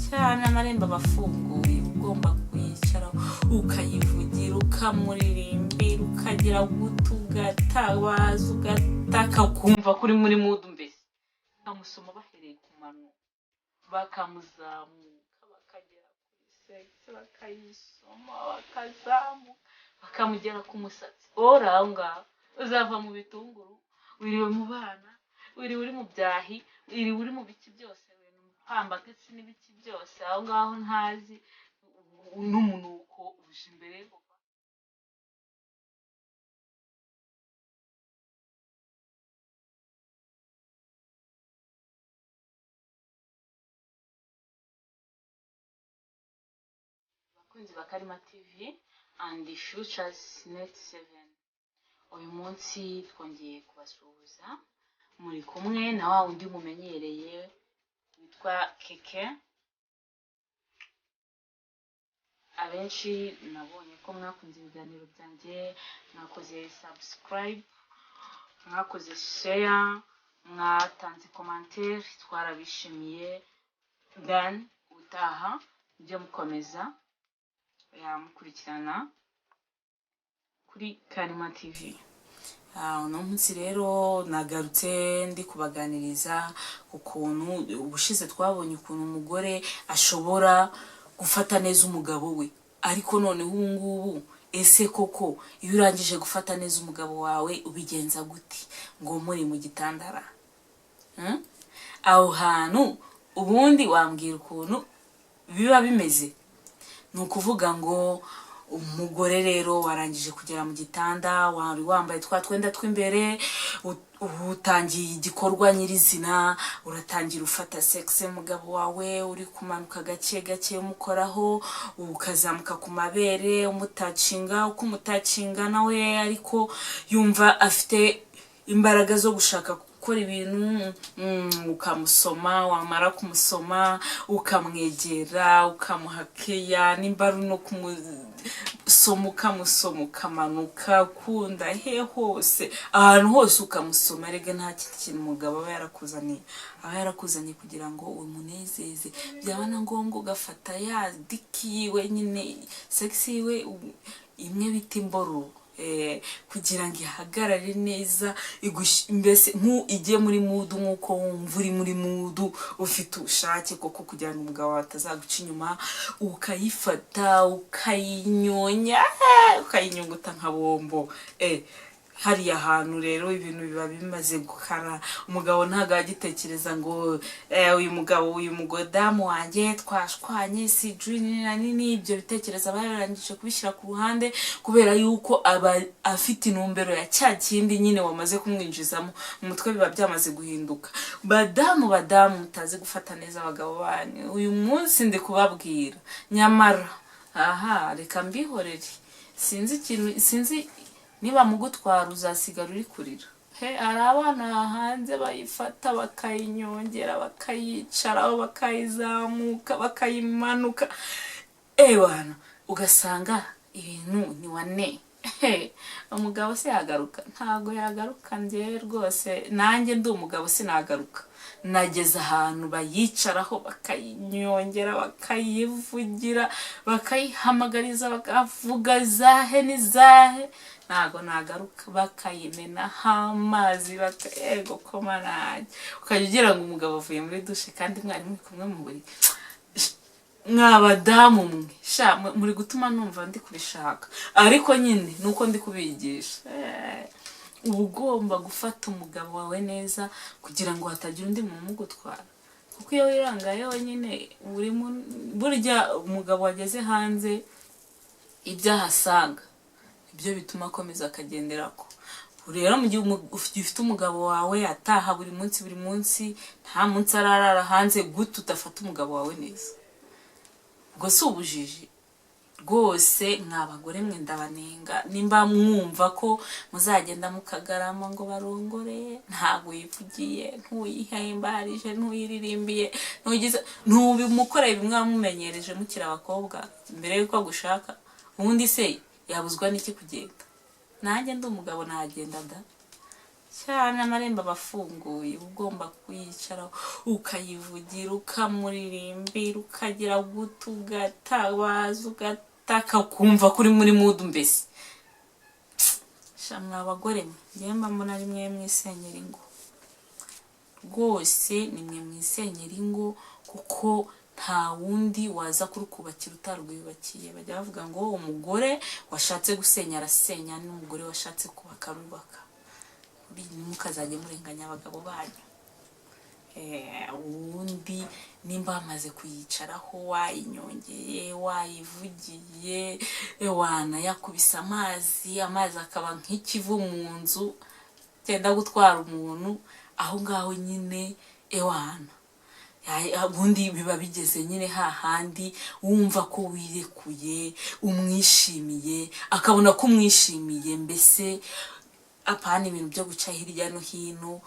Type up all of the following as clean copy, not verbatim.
cyane amarembo abafunguye ugomba kwicara ukayivugira ukamuririmbira ukagira gutugatabaza ugataka ukumva kuri muri mudu mbese bamusoma bahereye ku mano bakamuzamuka bakagera kuri sexe bakayisoma bakazamuka bakamugera ku musatsi ora aho ngaho uzava mu bitunguru wiriwe mu bana wiriwe uri mu byahi wiriwe uri mu biki byose hamba ndetse n'ibiki byose aho ngaho ntazi n'umunuko uje imbere bakunzi ba Karima TV and Futures Net 7. Uyu munsi twongeye kubasuhuza muri kumwe na wa undi mumenyereye witwa Keke. Abenshi nabonye ko mwakunze ibiganiro byanjye, mwakoze subscribe, mwakoze share, mwatanze commentaire, twarabishimiye. Dan utaha byo mukomeza yamukurikirana kuri Karima TV. Uno munsi rero nagarutse ndi kubaganiriza ukuntu ubushize twabonye ukuntu umugore ashobora gufata neza umugabo we, ariko noneho ubu ngubu ese koko iyo urangije gufata neza umugabo wawe ubigenza gute ngo muri mu gitandara? Aho hantu ubundi wambwira ukuntu biba bimeze? Ni ukuvuga ngo umugore rero warangije kugera mu gitanda, wari wambaye twa twenda tw'imbere, utangiye igikorwa nyirizina, uratangira ufata sexe umugabo wawe, uri kumanuka gake gake umukoraho, ukazamuka ku mabere umutacinga, uko umutacinga nawe ariko yumva afite imbaraga zo gushaka gukora ibintu, ukamusoma, wamara kumusoma ukamwegera ukamuhakeya, nimba ari no kumusoma ukamusoma ukamanuka kunda he hose, ahantu hose ukamusoma. Rega nta kintu umugabo aba yarakuzaniye kugira ngo umunezeze, byaba na ngombwa ugafata ya dikiwe nyine sexy we imwe bita imboro kugira ngo ihagarare neza, mbese igiye muri mudu nk'uko wumva uri muri mudu ufite ubushake koko, kugira ngo umugabo wawe atazaguca inyuma, ukayifata ukayinyonya ukayinyunguta nka bombo. Hariya hantu rero ibintu biba bimaze gukara, umugabo ntago agitekereza ngo uyu mugabo uyu mugodamu wanjye twashwanye si dream na nini. Ibyo bitekereza bararangije kubishyira ku ruhande kubera yuko aba afite intumbero ya cya kindi nyine wamaze kumwinjizamo mu mutwe, biba byamaze guhinduka. Badamu mutazi gufata neza abagabo banyu, uyu munsi ndi kubabwira. Nyamara reka mbihorere, sinzi niba mugutwara uzasigara uri kurira. Hari abana hanze bayifata bakayinyongera, bakayicaraho, bakayizamuka, bakayimanuka, bana ugasanga ibintu ni wane. Umugabo se yagaruka? Ntago yagaruka. Njye rwose nanjye ndi umugabo sinagaruka. Nageze ahantu bayicaraho bakayinyongera, bakayivugira, bakayihamagariza, bakavuga zahe n'izahe, ntago nagaruka. Bakayimenaho amazi, yego koma nanjye ukajya ugira ngo umugabo avuye muri dushe kandi mwari muri kumwe mu buriri. Mwabadamu mwe muri gutuma numva ndi kubishaka, ariko nyine nuko ndi kubigisha. Uba ugomba gufata umugabo wawe neza kugira ngo hatagira undi muntu umugutwara, kuko iyo wirangaye wenyine burya umugabo wageze hanze ibyo ahasanga ibyo bituma akomeza akagenderako. Rero mu gihe ufite umugabo wawe ataha buri munsi, nta munsi ararara hanze, gute udafata umugabo wawe neza? Ubwo si ubujiji rwose. Mwabagore mwe ndabanenga, nimba mwumva ko muzagenda mukagarama ngo barongore, ntabwo yivugiye, ntuyihimbarije, ntuyiririmbiye, ntubimukoreye bimwe wamumenyereje mukiri abakobwa mbere yuko agushaka. Ubundi se yabuzwa n'iki kugenda? Nanjye ndi umugabo nagenda da. cyane amarembo abafunguye, ugomba kuyicaraho ukayivugira, ukamuririmbira, ukagira gutu, ugatabaza, ugataka, ukumva kuri muri mudu. Mbese shamwe abagore mwe mba mbona ari mwe mwisenyera ingo rwose, ni mwe mwisenyera ingo, kuko nta wundi waza kurukubakira utarwiyubakiye. Bajya bavuga ngo umugore washatse gusenya arasenya, n'umugore washatse kubaka arubaka. Mukazajya murenganya abagabo banyu. Ubundi nimba bamaze kuyicaraho, wayinyongeye, wayivugiye, wanayakubise amazi akaba nk'ikivu mu nzu cyenda gutwara umuntu, aho ngaho nyine ewana. Ubundi biba bigeze nyine hahandi wumva ko wirekuye, umwishimiye, akabona ko umwishimiye. Mbese apana ibintu byo guca hirya no hino.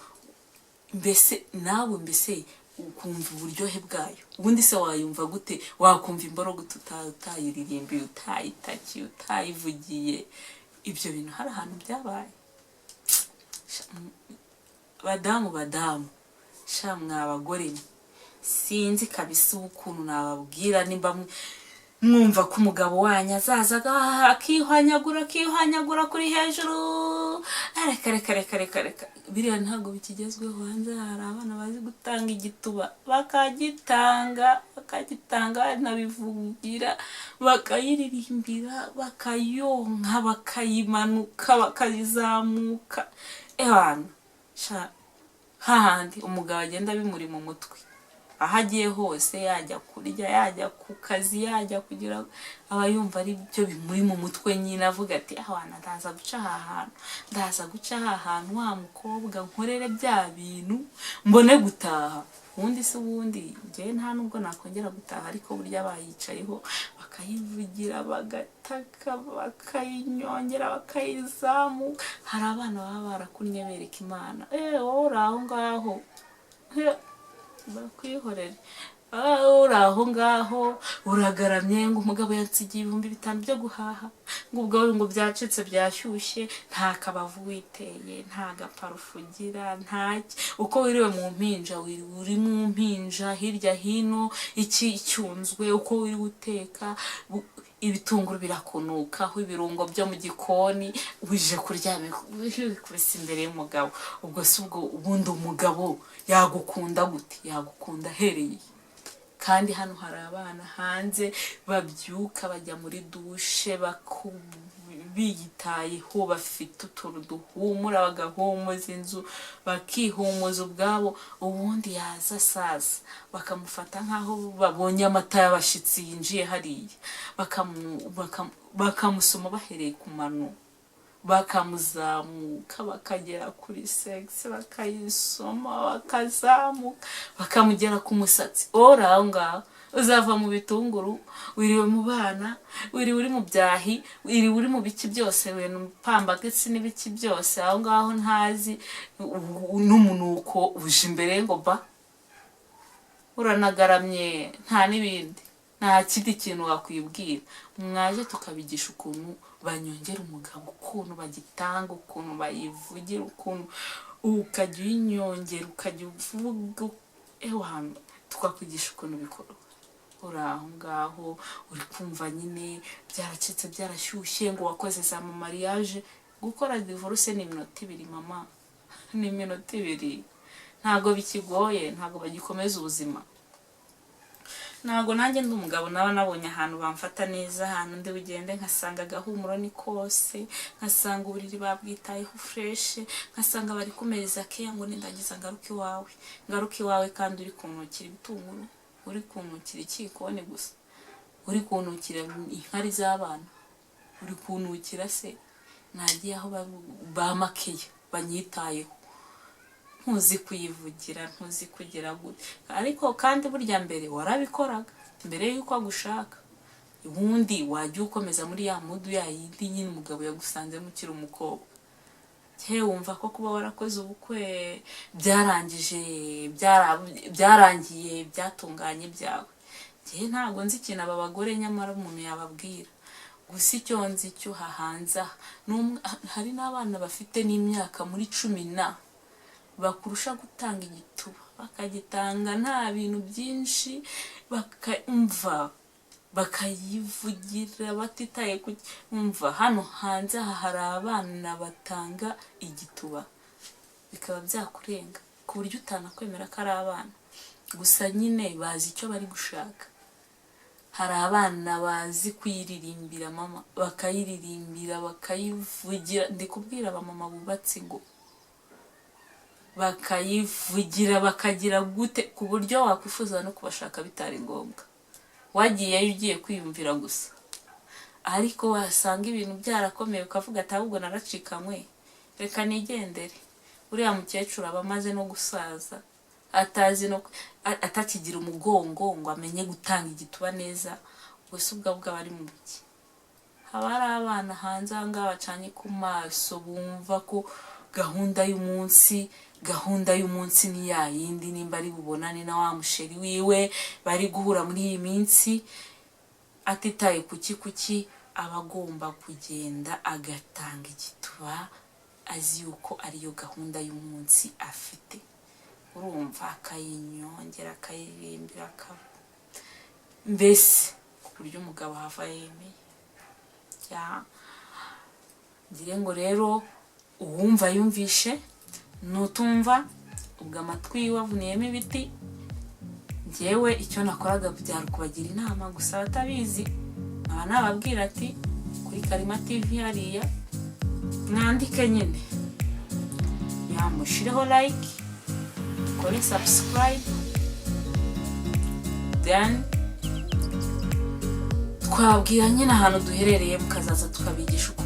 Mbese nawe mbese ukumva uburyohe bwayo. Ubundi se wayumva gute? Wakumva imboro gute utayiririmbiye, utayitakiye, utayivugiye? Ibyo bintu hari ahantu byabaye. Badamu shamwe abagore, sinzi kabisa ukuntu nababwira. Nimba mwumva ko umugabo wanyu azaza akihwanyagura kuri hejuru, reka biriya ntabwo bikigezweho. Hanze hari abana bazi gutanga igituba, bakagitanga nabivugira, bakayiririmbira, bakayonka, bakayimanuka, bakayizamuka. Hahandi umugabo agenda bimuri mu mutwe, aho agiye hose, yajya kurya, yajya ku kazi, yajya kugira, aba yumva ari byo bimuri mu mutwe nyine, avuga ati ahwana ndaza guca aha hantu wa mukobwa nkorere bya bintu mbone gutaha. Ubundi se njyewe nta nubwo nakongera gutaha, ariko burya bayicayeho bakayivugira, bagataka, bakayinyongera, bakayizamuka. Hari abana baba barakunnye bereka Imana, wowe uri aho ngaho bakwihorere, uri aho ngaho uragaramye, ngo umugabo yansigiye 5,000 byo guhaha, ngo ubwo ngo byacitse byashyushye, nta kabavu witeye, nta gaparufu ugira, ntaki. Uko wiriwe mu mpinja, uri mu mpinja hirya hino, iki icyunzwe, uko wiri guteka, ibitunguru birakunukaho, ibirungo byo mu gikoni, wije kuryama kubisa imbere y'umugabo. Ubwo se ubundi umugabo yagukunda gute? Yagukunda hereye. Kandi hano hari abana hanze babyuka bajya muri dushe, biyitayeho, bafite utuntu duhumura, bagahumuza inzu, bakihumuza ubwabo. Ubundi yaza asaza bakamufata nk'aho babonye amata y'abashitsi yinjiye hariya, bakamusoma bahereye ku mano, bakamuzamuka bakagera kuri sex, bakayisoma, bakazamuka bakamugera ku musatsi. Aho ngaho uzava mu bitunguru, wiriwe mu bana, wiriwe uri mu byahi, wiriwe uri mu biki byose, ibintu pambagisi n'ibiki byose. Aho ngaho ntazi n'umunuko uje imbere ngo ba uranagaramye, nta n'ibindi, nta kindi kintu wakwibwira. Mwaje tukabigisha ukuntu banyongera umugabo, ukuntu bagitanga, ukuntu bayivugira, ukuntu ukajya uyinyongera, ukajya uvuga, tukakwigisha ukuntu bikorwa. Uri aho ngaho uri kumva nyine byaracitse, byarashyushye, ngo wakoze za mu mariage. Gukora divorce ni 2 mama, ni 2. Ntago bikigoye, ntago bagikomeza ubuzima. Ntago nanjye ndi umugabo nawe nabonye ahantu bamfata neza, ahantu ndi bugende nkasanga agahumuro ni kose, nkasanga uburiri babwitayeho fresh, nkasanga bari kumeza keya ngo nindagiza ngaruka iwawe kandi uri kuntukira ibitunguru, uri kuntukira ikikoni gusa, uri kuntukira inkari z'abana, uri kuntukira se nagiye aho bamakeye banyitayeho. Ntuzi kuyivugira, ntuzi kugira gute. Ariko kandi burya mbere warabikoraga mbere yuko agushaka. Ubundi wajya ukomeza muri ya mudu yindi nyine umugabo yagusanze mukiri umukobwa. Wumva ko kuba warakoze ubukwe byarangiye, byatunganye byawe. Ntabwo nzi ikintu aba bagore nyamara umuntu yababwira. Gusa icyo nzi cyo hahanza hari n'abana bafite n'imyaka muri 10 bakurusha gutanga igituba, bakagitanga nta bintu byinshi, bakumva bakayivugira batitaye kumva. Hano hanze hari abana batanga igituba bikaba byakurenga ku buryo utanakwemera ko ari abana, gusa nyine bazi icyo bari gushaka. Hari abana bazi kuyiririmbira mama, bakayiririmbira bakayivugira. Ndi kubwira abamama bubatse ingo, bakayivugira bakagira gute ku buryo wakwifuza no kubashaka bitari ngombwa, wagiyeyo ugiye kwiyumvira gusa. Ariko wasanga ibintu byarakomeye ukavuga ati ahubwo naracikanywe, reka nigendere. Uriya mukecuru aba amaze no gusaza, atazi no atakigira umugongo ngo amenye gutanga igituba neza, gusa ubwo bari mu biki. Haba hari abana hanze ahangaha bacanye ku maso, bumva ko gahunda y'umunsi ni ya yindi, nimba ari bubonane na wa musheri wiwe bari guhura muri iyi minsi, atitaye kuki aba agomba kugenda agatanga igituba, azi yuko ariyo gahunda y'umunsi afite. Urumva akayinyongera akayirimbira mbese ku buryo umugabo hava yemeye. Ngire ngo rero uwumva yumvishe, nutumva ubwo amatwi wavuniyemo ibiti. Njyewe icyo nakoraga byari kubagira inama gusa, batabizi nkaba nababwira ati kuri Karima TV hariya mwandike nyine, yamushireho like, kore subscribe, then twabwira nyine ahantu duherereye mukazaza tukabigisha uko